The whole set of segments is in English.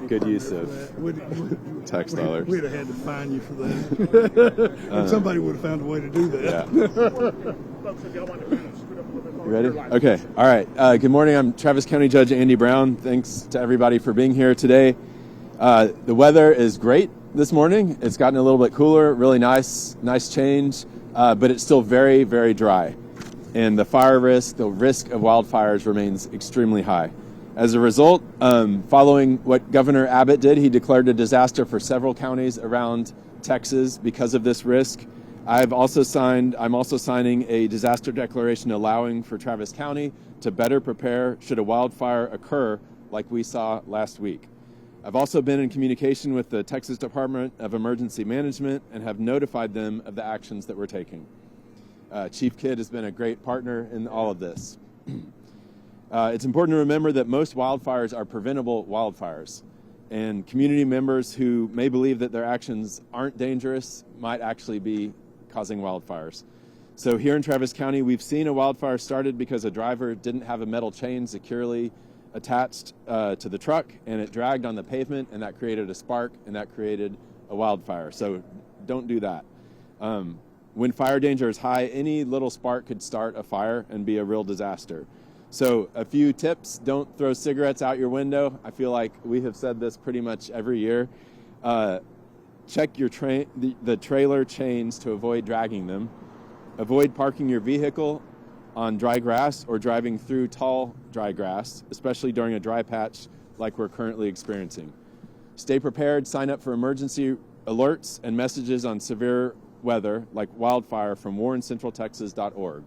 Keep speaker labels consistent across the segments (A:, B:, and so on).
A: Good use of tax dollars.
B: We'd have had to fine you for that. And somebody would have found a way to do that.
A: You ready? Okay. All right. Good morning. I'm Travis County Judge Andy Brown. Thanks to everybody for being here today. The weather is great this morning. It's gotten a little bit cooler. Really nice change. But it's still very, very dry. And the risk of wildfires remains extremely high. As a result, following what Governor Abbott did, he declared a disaster for several counties around Texas because of this risk. I'm also signing a disaster declaration allowing for Travis County to better prepare should a wildfire occur like we saw last week. I've also been in communication with the Texas Department of Emergency Management and have notified them of the actions that we're taking. Chief Kidd has been a great partner in all of this. It's important to remember that most wildfires are preventable wildfires, and community members who may believe that their actions aren't dangerous might actually be causing wildfires. So here in Travis County, we've seen a wildfire started because a driver didn't have a metal chain securely attached to the truck, and it dragged on the pavement, and that created a spark, and that created a wildfire. So don't do that. When fire danger is high, any little spark could start a fire and be a real disaster. So a few tips: don't throw cigarettes out your window. I feel like we have said this pretty much every year. Check the trailer chains to avoid dragging them. Avoid parking your vehicle on dry grass or driving through tall dry grass, especially during a dry patch like we're currently experiencing. Stay prepared. Sign up for emergency alerts and messages on severe weather like wildfire from warrencentraltexas.org.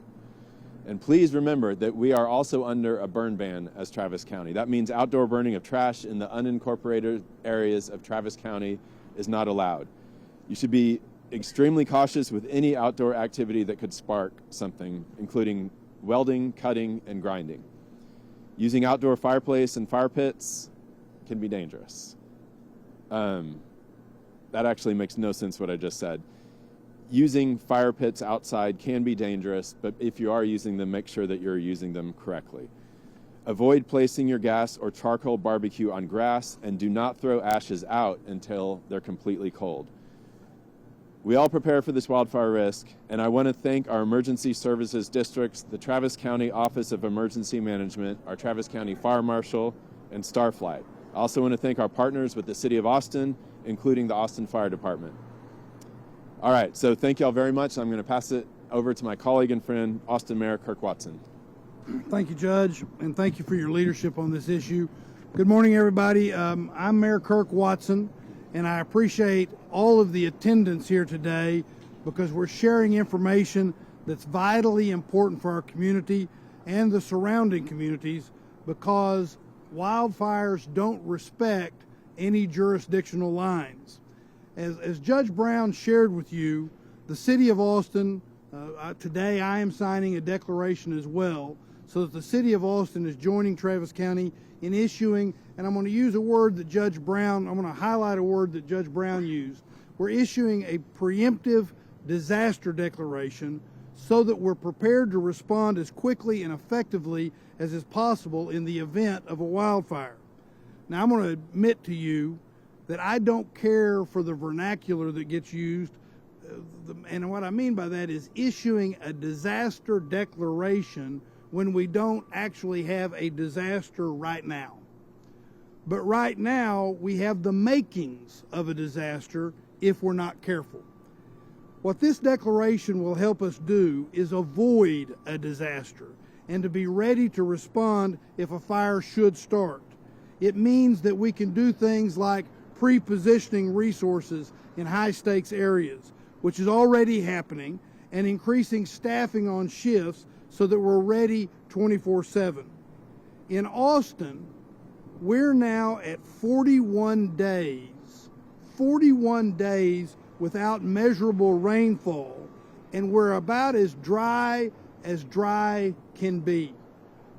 A: And please remember that we are also under a burn ban as Travis County. That means outdoor burning of trash in the unincorporated areas of Travis County is not allowed. You should be extremely cautious with any outdoor activity that could spark something, including welding, cutting, and grinding. Using outdoor fireplace and fire pits can be dangerous. That actually makes no sense what I just said. Using fire pits outside can be dangerous, but if you are using them, make sure that you're using them correctly. Avoid placing your gas or charcoal barbecue on grass, and do not throw ashes out until they're completely cold. We all prepare for this wildfire risk, and I want to thank our emergency services districts, the Travis County Office of Emergency Management, our Travis County Fire Marshal, and Starflight. I also want to thank our partners with the City of Austin, including the Austin Fire Department. All right, so thank you all very much. I'm going to pass it over to my colleague and friend, Austin Mayor Kirk Watson.
B: Thank you, Judge, and thank you for your leadership on this issue. Good morning, everybody. I'm Mayor Kirk Watson, and I appreciate all of the attendance here today because we're sharing information that's vitally important for our community and the surrounding communities, because wildfires don't respect any jurisdictional lines. As Judge Brown shared with you, the City of Austin, today I am signing a declaration as well, so that the City of Austin is joining Travis County in issuing, and I'm going to use a word that I'm going to highlight a word that Judge Brown used. We're issuing a preemptive disaster declaration so that we're prepared to respond as quickly and effectively as is possible in the event of a wildfire. Now, I'm going to admit to you that I don't care for the vernacular that gets used, and what I mean by that is issuing a disaster declaration when we don't actually have a disaster right now. But right now, we have the makings of a disaster if we're not careful. What this declaration will help us do is avoid a disaster and to be ready to respond if a fire should start. It means that we can do things like pre-positioning resources in high-stakes areas, which is already happening, and increasing staffing on shifts so that we're ready 24/7. In Austin, we're now at 41 days without measurable rainfall, and we're about as dry can be.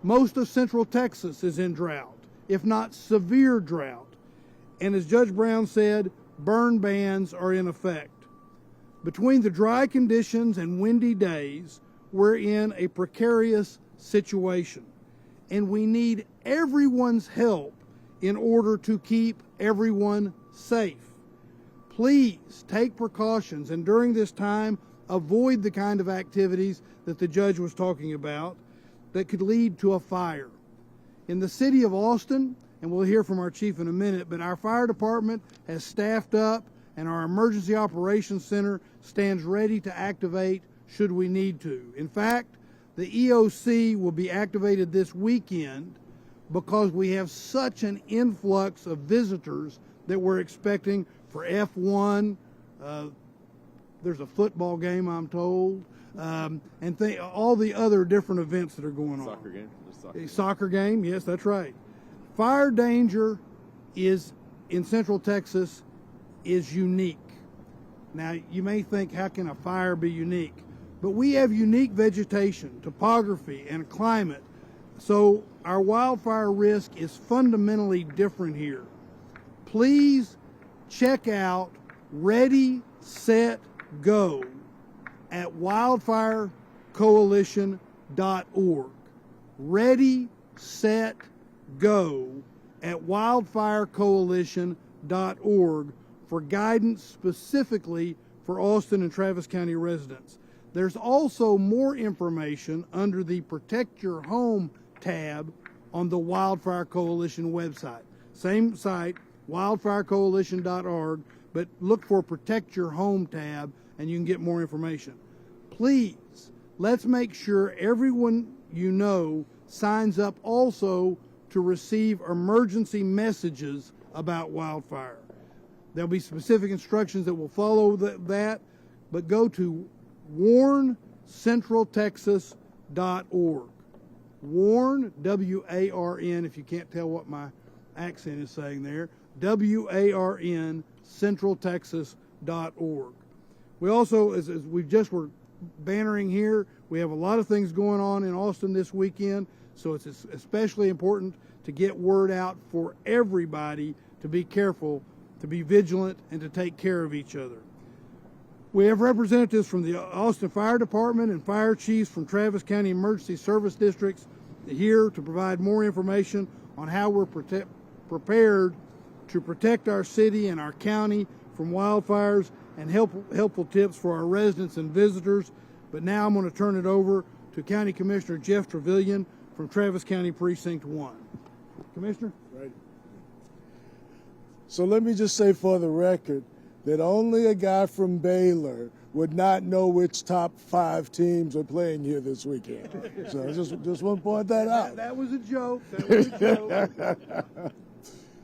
B: Most of Central Texas is in drought, if not severe drought. And as Judge Brown said, burn bans are in effect. Between the dry conditions and windy days, we're in a precarious situation, and we need everyone's help in order to keep everyone safe. Please take precautions, and during this time, avoid the kind of activities that the judge was talking about that could lead to a fire. In the city of Austin, and we'll hear from our chief in a minute, but our fire department has staffed up and our emergency operations center stands ready to activate should we need to. In fact, the EOC will be activated this weekend because we have such an influx of visitors that we're expecting for F1. There's a football game, I'm told, and all the other different events that are going on.
A: Soccer game.
B: Soccer game, yes, that's right. Fire danger is in Central Texas is unique. Now, you may think, how can a fire be unique? But we have unique vegetation, topography, and climate. So our wildfire risk is fundamentally different here. Please check out Ready, Set, Go at wildfirecoalition.org. Ready, Set, Go at wildfirecoalition.org for guidance specifically for Austin and Travis County residents. There's also more information under the Protect Your Home tab on the Wildfire Coalition website. Same site, wildfirecoalition.org, but look for Protect Your Home tab and you can get more information. Please, let's make sure everyone you know signs up also to receive emergency messages about wildfire. There'll be specific instructions that will follow that, but go to warncentraltexas.org. Warn, W-A-R-N, if you can't tell what my accent is saying there, W-A-R-N, centraltexas.org. We also, as we just were bannering here, we have a lot of things going on in Austin this weekend, so it's especially important to get word out for everybody to be careful, to be vigilant, and to take care of each other. We have representatives from the Austin Fire Department and fire chiefs from Travis County Emergency Service Districts here to provide more information on how we're prepared to protect our city and our county from wildfires and helpful tips for our residents and visitors. But now I'm going to turn it over to County Commissioner Jeff Trevelyan from Travis County Precinct 1. Commissioner?
C: Right. So let me just say for the record that only a guy from Baylor would not know which top 5 teams are playing here this weekend. So I just want to point that out.
B: That was a joke. That was a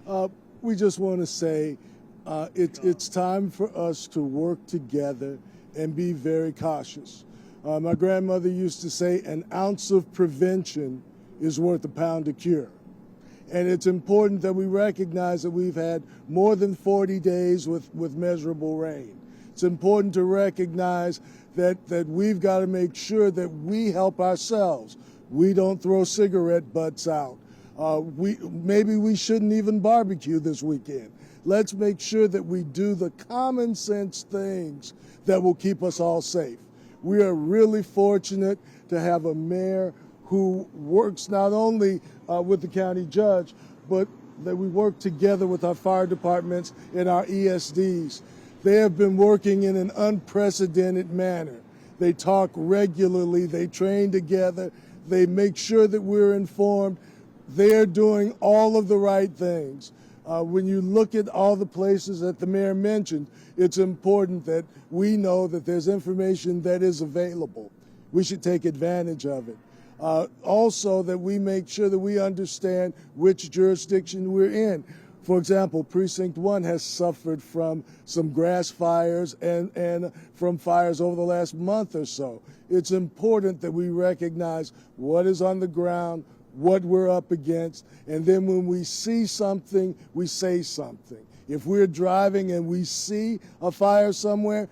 B: joke.
C: We just want to say it's time for us to work together and be very cautious. My grandmother used to say an ounce of prevention is worth a pound of cure. And it's important that we recognize that we've had more than 40 days with measurable rain. It's important to recognize that we've got to make sure that we help ourselves. We don't throw cigarette butts out. Maybe we shouldn't even barbecue this weekend. Let's make sure that we do the common sense things that will keep us all safe. We are really fortunate to have a mayor who works not only with the county judge, but that we work together with our fire departments and our ESDs. They have been working in an unprecedented manner. They talk regularly, they train together, they make sure that we're informed. They're doing all of the right things. When you look at all the places that the mayor mentioned, it's important that we know that there's information that is available. We should take advantage of it. Also, that we make sure that we understand which jurisdiction we're in. For example, Precinct 1 has suffered from some grass fires and from fires over the last month or so. It's important that we recognize what is on the ground, what we're up against, and then when we see something, we say something. If we're driving and we see a fire somewhere,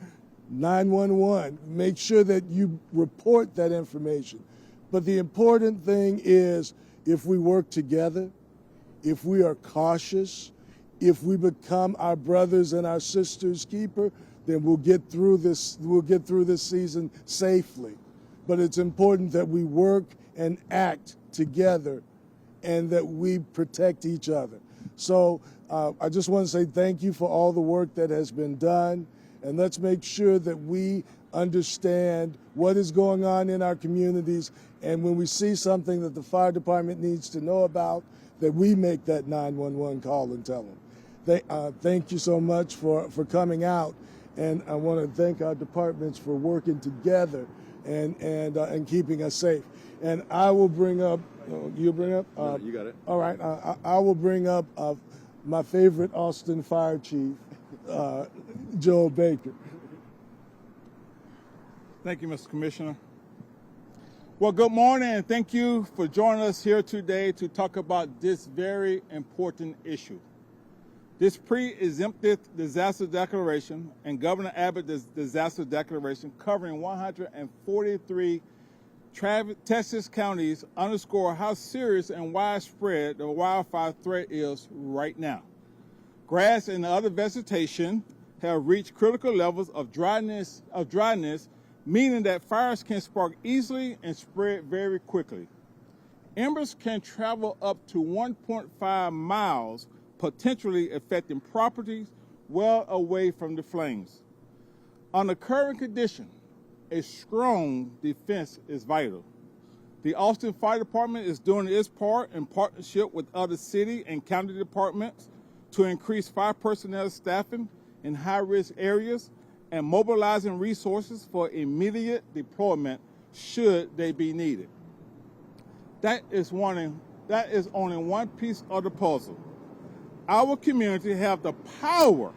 C: 911, make sure that you report that information. But the important thing is, if we work together, if we are cautious, if we become our brothers and our sisters' keeper, then we'll get through this season safely. But it's important that we work and act together and that we protect each other. So I just want to say thank you for all the work that has been done, and let's make sure that we understand what is going on in our communities, and when we see something that the fire department needs to know about, that we make that 911 call and tell them. Thank you so much for coming out, and I want to thank our departments for working together and keeping us safe. And I will bring up, you bring up?
A: No, you got it.
C: All right, I will bring up my favorite Austin Fire Chief, Joel Baker.
D: Thank you, Mr. Commissioner. Well, good morning, and thank you for joining us here today to talk about this very important issue. This pre-exemptive disaster declaration and Governor Abbott's disaster declaration covering 143 Texas counties underscore how serious and widespread the wildfire threat is right now. Grass and other vegetation have reached critical levels of dryness, meaning that fires can spark easily and spread very quickly. Embers can travel up to 1.5 miles, potentially affecting properties well away from the flames. On the current condition, a strong defense is vital. The Austin Fire Department is doing its part in partnership with other city and county departments to increase fire personnel staffing in high-risk areas and mobilizing resources for immediate deployment should they be needed. That is only one piece of the puzzle. Our community have the power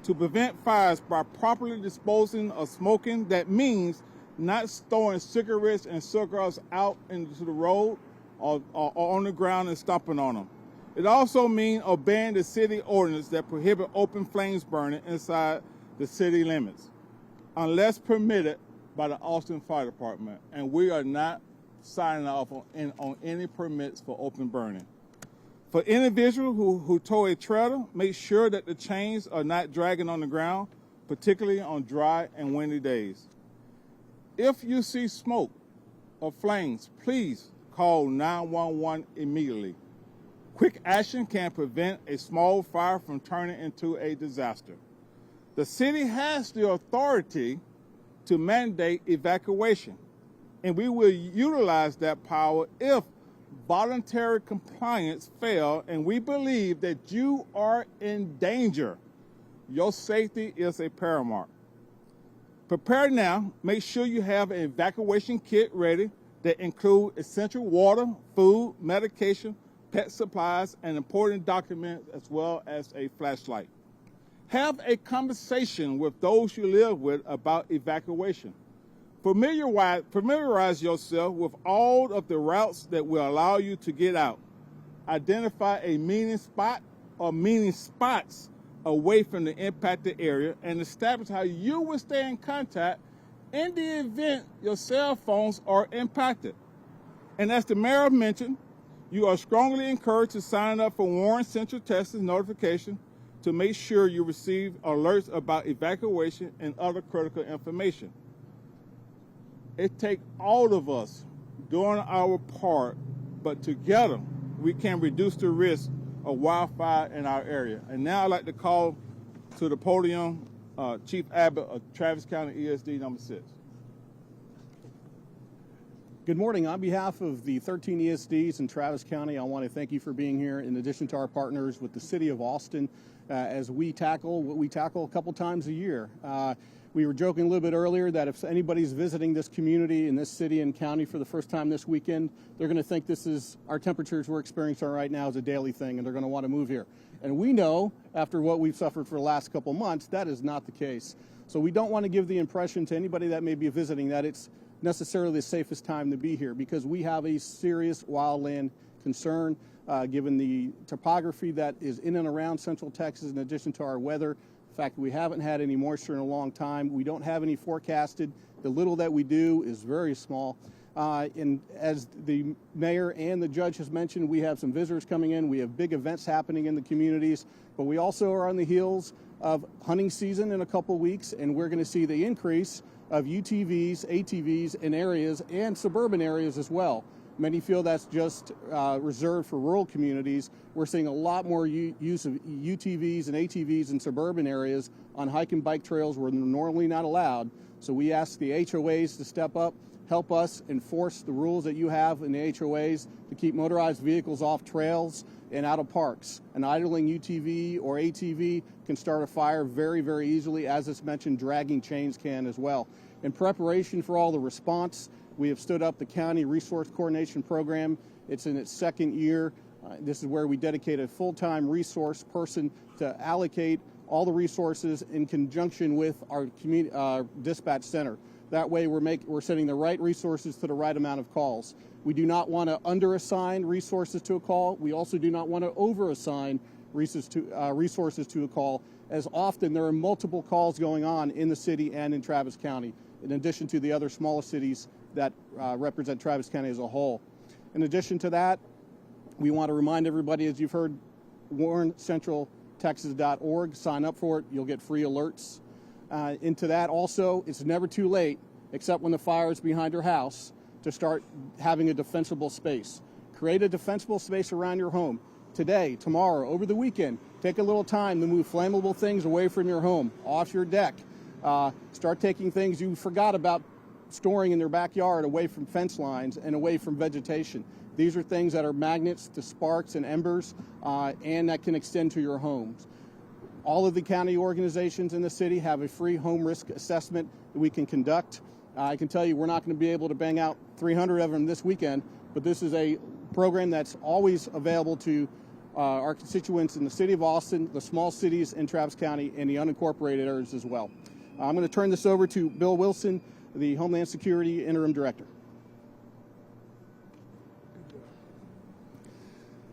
D: to prevent fires by properly disposing of smoking. That means not throwing cigarettes and cigars out into the road or on the ground and stomping on them. It also means obeying the city ordinance that prohibit open flames burning inside the city limits, unless permitted by the Austin Fire Department, and we are not signing off on any permits for open burning. For individuals who tow a trailer, make sure that the chains are not dragging on the ground, particularly on dry and windy days. If you see smoke or flames, please call 911 immediately. Quick action can prevent a small fire from turning into a disaster. The city has the authority to mandate evacuation, and we will utilize that power if voluntary compliance fails, and we believe that you are in danger. Your safety is a paramount. Prepare now. Make sure you have an evacuation kit ready that includes essential water, food, medication, pet supplies, and important documents, as well as a flashlight. Have a conversation with those you live with about evacuation. Familiarize yourself with all of the routes that will allow you to get out. Identify a meeting spot or meeting spots away from the impacted area and establish how you will stay in contact in the event your cell phones are impacted. And as the mayor mentioned, you are strongly encouraged to sign up for Warren Central Texas notification to make sure you receive alerts about evacuation and other critical information. It takes all of us doing our part, but together we can reduce the risk of wildfire in our area. And now I'd like to call to the podium Chief Abbott of Travis County ESD number 6.
E: Good morning. On behalf of the 13 ESDs in Travis County, I want to thank you for being here, in addition to our partners with the City of Austin, as we tackle what we tackle a couple times a year. We were joking a little bit earlier that if anybody's visiting this community in this city and county for the first time this weekend, they're going to think this is our temperatures we're experiencing right now is a daily thing, and they're going to want to move here. And we know, after what we've suffered for the last couple months, that is not the case. So we don't want to give the impression to anybody that may be visiting that it's necessarily the safest time to be here, because we have a serious wildland concern given the topography that is in and around Central Texas, in addition to our weather. The fact that we haven't had any moisture in a long time. We don't have any forecasted. The little that we do is very small. And as the mayor and the judge has mentioned, we have some visitors coming in. We have big events happening in the communities, but we also are on the heels of hunting season in a couple weeks, and we're going to see the increase of UTVs, ATVs in areas and suburban areas as well. Many feel that's just reserved for rural communities. We're seeing a lot more use of UTVs and ATVs in suburban areas on hike and bike trails where they're normally not allowed. So we ask the HOAs to step up, help us enforce the rules that you have in the HOAs to keep motorized vehicles off trails and out of parks. An idling UTV or ATV can start a fire very, very easily. As it's mentioned, dragging chains can as well. In preparation for all the response, we have stood up the County Resource Coordination Program. It's in its second year. This is where we dedicate a full-time resource person to allocate all the resources in conjunction with our dispatch center. That way we're sending the right resources to the right amount of calls. We do not want to under-assign resources to a call. We also do not want to over-assign resources to a call, as often there are multiple calls going on in the city and in Travis County, in addition to the other smaller cities that represent Travis County as a whole. In addition to that, we want to remind everybody, as you've heard, warncentraltexas.org, sign up for it, you'll get free alerts. Into that also, it's never too late, except when the fire is behind your house, to start having a defensible space. Create a defensible space around your home. Today, tomorrow, over the weekend, take a little time to move flammable things away from your home, off your deck. Start taking things you forgot about storing in their backyard away from fence lines and away from vegetation. These are things that are magnets to sparks and embers, and that can extend to your homes. All of the county organizations in the city have a free home risk assessment that we can conduct. I can tell you we're not going to be able to bang out 300 of them this weekend, but this is a program that's always available to our constituents in the city of Austin, the small cities in Travis County, and the unincorporated areas as well. I'm going to turn this over to Bill Wilson, the Homeland Security Interim Director.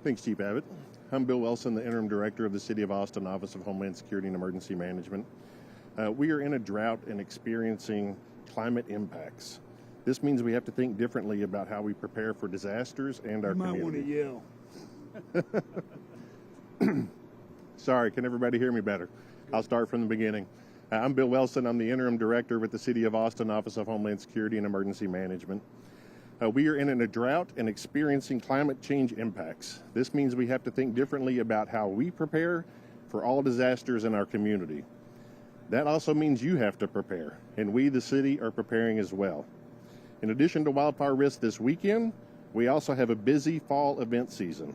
F: Thanks, Chief Abbott. I'm Bill Wilson, the Interim Director of the City of Austin Office of Homeland Security and Emergency Management. We are in a drought and experiencing climate impacts. This means we have to think differently about how we prepare for disasters and our community.
B: You might want to yell.
F: Sorry, can everybody hear me better? I'll start from the beginning. I'm Bill Wilson. I'm the Interim Director with the City of Austin Office of Homeland Security and Emergency Management. We are in a drought and experiencing climate change impacts. This means we have to think differently about how we prepare for all disasters in our community. That also means you have to prepare, and we, the city, are preparing as well. In addition to wildfire risk this weekend, we also have a busy fall event season.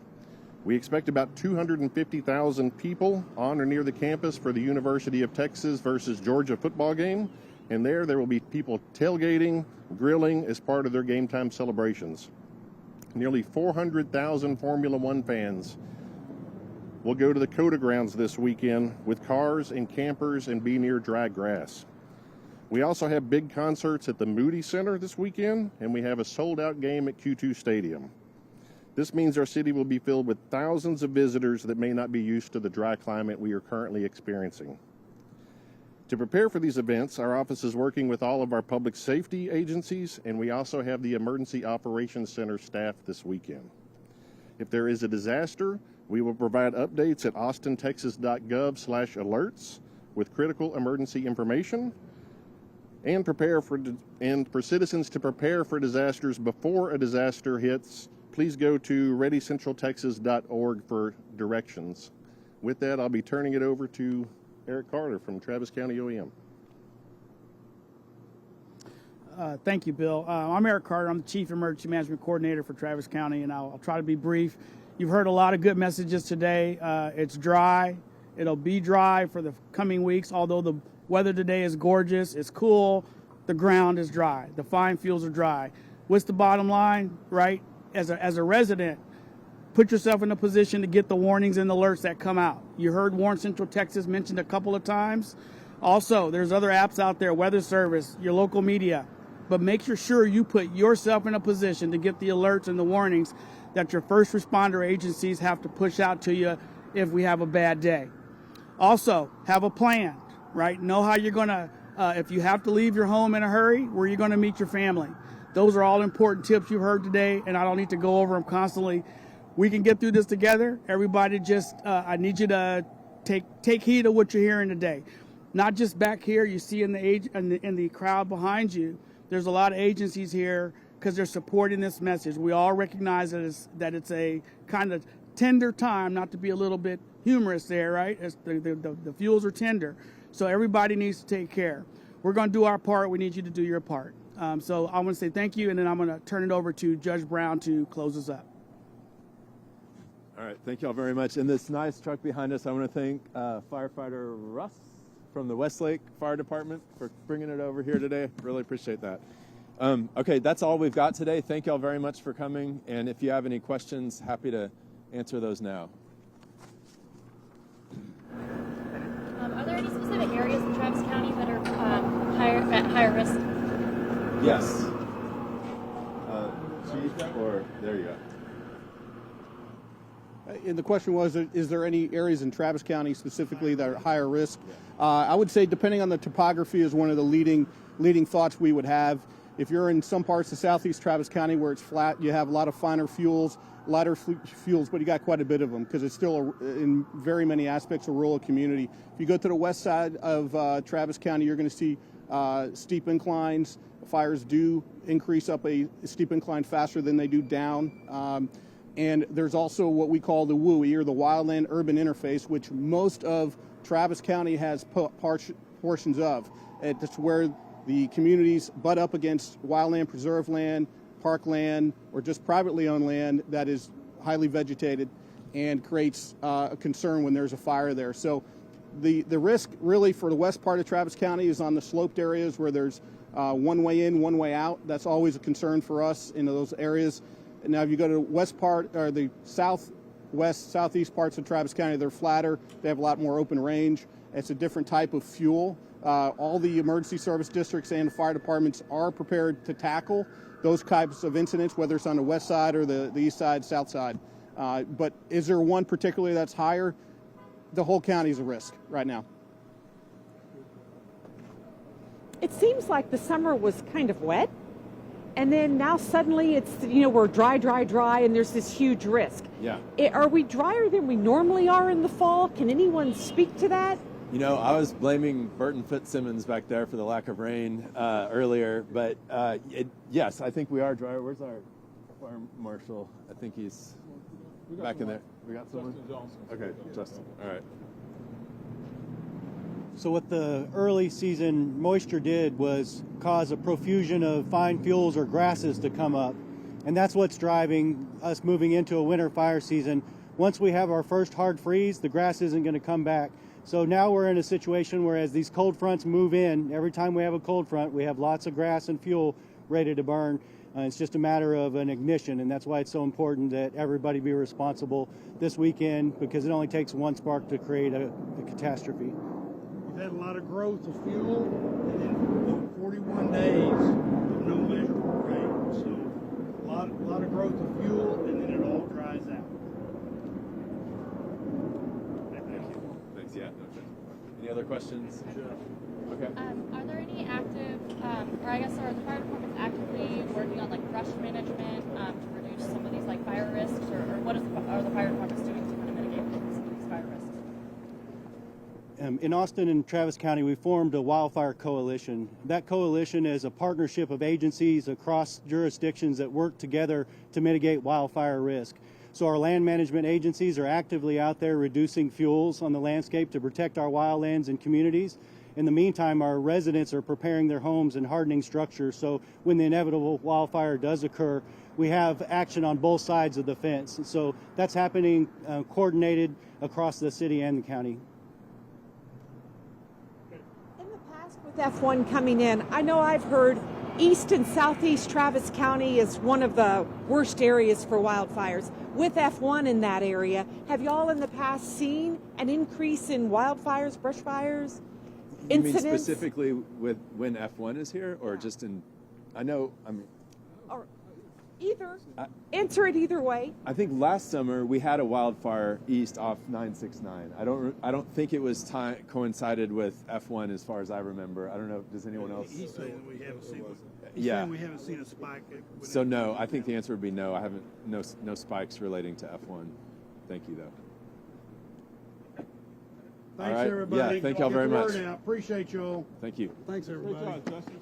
F: We expect about 250,000 people on or near the campus for the University of Texas versus Georgia football game, and there will be people tailgating, grilling as part of their game time celebrations. Nearly 400,000 Formula One fans will go to the COTA grounds this weekend with cars and campers and be near dry grass. We also have big concerts at the Moody Center this weekend, and we have a sold-out game at Q2 Stadium. This means our city will be filled with thousands of visitors that may not be used to the dry climate we are currently experiencing. To prepare for these events, our office is working with all of our public safety agencies, and we also have the Emergency Operations Center staff this weekend. If there is a disaster, we will provide updates at austintexas.gov/alerts with critical emergency information, and for citizens to prepare for disasters before a disaster hits, please go to readycentraltexas.org for directions. With that, I'll be turning it over to Eric Carter from Travis County OEM.
G: Thank you, Bill. I'm Eric Carter. I'm the Chief Emergency Management Coordinator for Travis County, and I'll try to be brief. You've heard a lot of good messages today. It's dry. It'll be dry for the coming weeks, although the weather today is gorgeous. It's cool. The ground is dry. The fine fields are dry. What's the bottom line, right? As a resident, put yourself in a position to get the warnings and alerts that come out. You heard Warn Central Texas mentioned a couple of times. Also, there's other apps out there, Weather Service, your local media. But make sure you put yourself in a position to get the alerts and the warnings that your first responder agencies have to push out to you if we have a bad day. Also, have a plan, right? Know how you're going to, if you have to leave your home in a hurry, where you're going to meet your family. Those are all important tips you heard today, and I don't need to go over them constantly. We can get through this together. Everybody just, I need you to take heed of what you're hearing today. Not just back here, you see in the crowd behind you, there's a lot of agencies here because they're supporting this message. We all recognize that it's a kind of tender time, not to be a little bit humorous there, right? As the fuels are tender. So everybody needs to take care. We're going to do our part. We need you to do your part. So I want to say thank you, and then I'm going to turn it over to Judge Brown to close us up.
A: All right, thank you all very much. And this nice truck behind us, I want to thank firefighter Russ from the Westlake Fire Department for bringing it over here today. Really appreciate that. Okay, that's all we've got today. Thank you all very much for coming. And if you have any questions, happy to answer those now.
H: Are there any specific areas in Travis County that are at higher risk?
A: Yes. Chief, or there you go.
E: And the question was, is there any areas in Travis County specifically that are higher risk? I would say depending on the topography is one of the leading thoughts we would have. If you're in some parts of southeast Travis County where it's flat, you have a lot of finer fuels, lighter fuels, but you got quite a bit of them because it's still in very many aspects a rural community. If you go to the west side of Travis County, you're going to see steep inclines. Fires do increase up a steep incline faster than they do down. And there's also what we call the WUI, or the Wildland Urban Interface, which most of Travis County has portions of. It's where the communities butt up against wildland preserve land, parkland, or just privately owned land that is highly vegetated and creates a concern when there's a fire there. So the risk really for the west part of Travis County is on the sloped areas where there's one way in, one way out. That's always a concern for us in those areas. Now, if you go to the west part or the southwest, southeast parts of Travis County, they're flatter. They have a lot more open range. It's a different type of fuel. All the emergency service districts and the fire departments are prepared to tackle those types of incidents, whether it's on the west side or the east side, south side. But is there one particularly that's higher? The whole county is a risk right now.
I: It seems like the summer was kind of wet. And then now suddenly it's, we're dry, and there's this huge risk.
A: Yeah.
I: Are we drier than we normally are in the fall? Can anyone speak to that?
A: I was blaming Burton Fitzsimmons back there for the lack of rain earlier, but yes, I think we are drier. Where's our fire marshal? I think he's back in there. We got someone?
D: Justin Johnson.
A: Okay, Justin. All right.
J: So what the early season moisture did was cause a profusion of fine fuels or grasses to come up. And that's what's driving us moving into a winter fire season. Once we have our first hard freeze, the grass isn't going to come back. So now we're in a situation where as these cold fronts move in, every time we have a cold front, we have lots of grass and fuel ready to burn. It's just a matter of an ignition, and that's why it's so important that everybody be responsible this weekend, because it only takes one spark to create a catastrophe.
B: We've had a lot of growth of fuel, and then 41 days of no measurable rain. So a lot of growth of fuel, and then it all dries out. Thank you.
A: Thanks. Yeah. Okay. Any other questions? Sure. Okay.
H: Are there any active, or I guess are the fire departments actively working on like brush management to reduce some of these like fire risks, or what are the fire departments doing to kind of mitigate some of these fire risks?
J: In Austin and Travis County, we formed a wildfire coalition. That coalition is a partnership of agencies across jurisdictions that work together to mitigate wildfire risk. So our land management agencies are actively out there reducing fuels on the landscape to protect our wildlands and communities. In the meantime, our residents are preparing their homes and hardening structures, so when the inevitable wildfire does occur, we have action on both sides of the fence. And so that's happening coordinated across the city and the county.
I: In the past with F1 coming in, I know I've heard east and southeast Travis County is one of the worst areas for wildfires. With F1 in that area, have y'all in the past seen an increase in wildfires, brush fires?
A: You mean
I: Incidents?
A: specifically with when F1 is here, or just in? I know.
I: Or either. Answer it either way.
A: I think last summer we had a wildfire east off 969. I don't think it was coincided with F1 as far as I remember. I don't know. Does anyone else?
B: He's saying we haven't seen.
A: Yeah.
B: We haven't seen a spike.
A: So no, I think the answer would be no. I haven't. No spikes relating to F1. Thank you though.
B: Thanks,
A: all right.
B: everybody.
A: Yeah, thank y'all very much.
B: Appreciate y'all.
A: Thank you.
B: Thanks, everybody.
D: Good job, Justin.